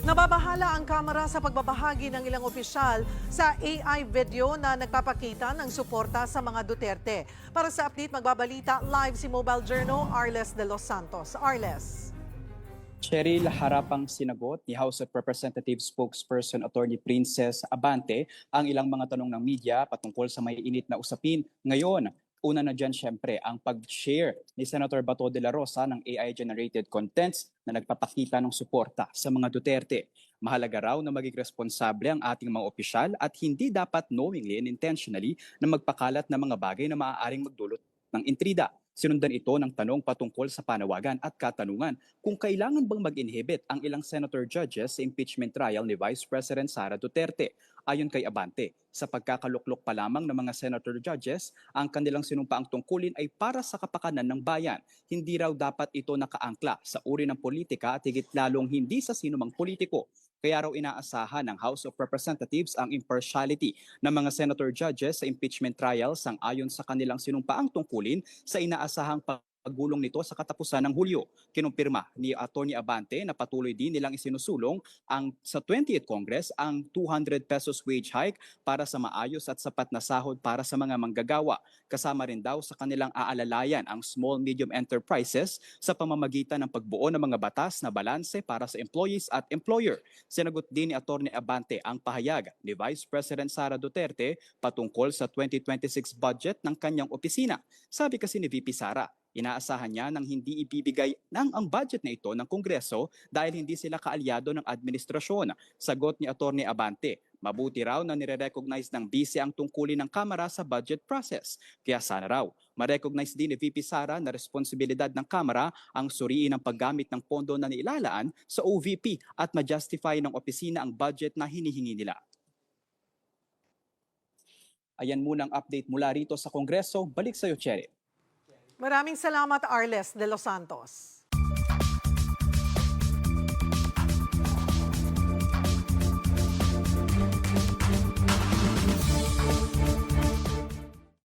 Nababahala ang Kamara sa pagbabahagi ng ilang opisyal sa AI video na nagpapakita ng suporta sa mga Duterte. Para sa update, magbabalita live si Mobile Journal Arles de los Santos. Arles. Cheryl, harapang sinagot ni House of Representatives spokesperson Attorney Princess Abante ang ilang mga tanong ng media patungkol sa may init na usapin. Ngayon, una na dyan syempre ang pag-share ni Senator Bato de la Rosa ng AI-generated contents na nagpapakita ng suporta sa mga Duterte. Mahalaga raw na maging responsable ang ating mga opisyal at hindi dapat knowingly and intentionally na magpakalat ng mga bagay na maaaring magdulot ng intrida. Sinundan ito ng tanong patungkol sa panawagan at katanungan kung kailangan bang mag-inhibit ang ilang senator judges sa impeachment trial ni Vice President Sara Duterte. Ayon kay Abante, sa pagkakaluklok pa lamang ng mga senator judges, ang kanilang sinumpaang tungkulin ay para sa kapakanan ng bayan. Hindi raw dapat ito nakaangkla sa uri ng politika at higit lalong hindi sa sinumang politiko. Kaya raw inaasahan ng House of Representatives ang impartiality ng mga senator judges sa impeachment trial sang-ayon sa kanilang sinumpaang tungkulin sa inaasahang paggulong nito sa katapusan ng Hulyo. Kinumpirma ni Atty. Abante na patuloy din nilang isinusulong sa 20th Congress ang 200 pesos wage hike para sa maayos at sapat na sahod para sa mga manggagawa. Kasama rin daw sa kanilang aalalayan ang small-medium enterprises sa pamamagitan ng pagbuo ng mga batas na balanse para sa employees at employer. Sinagot din ni Atty. Abante ang pahayag ni Vice President Sara Duterte patungkol sa 2026 budget ng kanyang opisina. Sabi kasi ni VP Sara, inaasahan niya nang hindi ibibigay ang budget na ito ng Kongreso dahil hindi sila kaalyado ng administrasyon. Sagot ni Atty. Abante, mabuti raw na nire-recognize ng BISE ang tungkulin ng Kamara sa budget process. Kaya sana raw, ma-recognize din ni VP Sara na responsibilidad ng Kamara ang suriin ang paggamit ng pondo na nilalaan sa OVP at ma-justify ng opisina ang budget na hinihingi nila. Ayan muna ang update mula rito sa Kongreso. Balik sa iyo, Cherry. Maraming salamat, Arles de los Santos.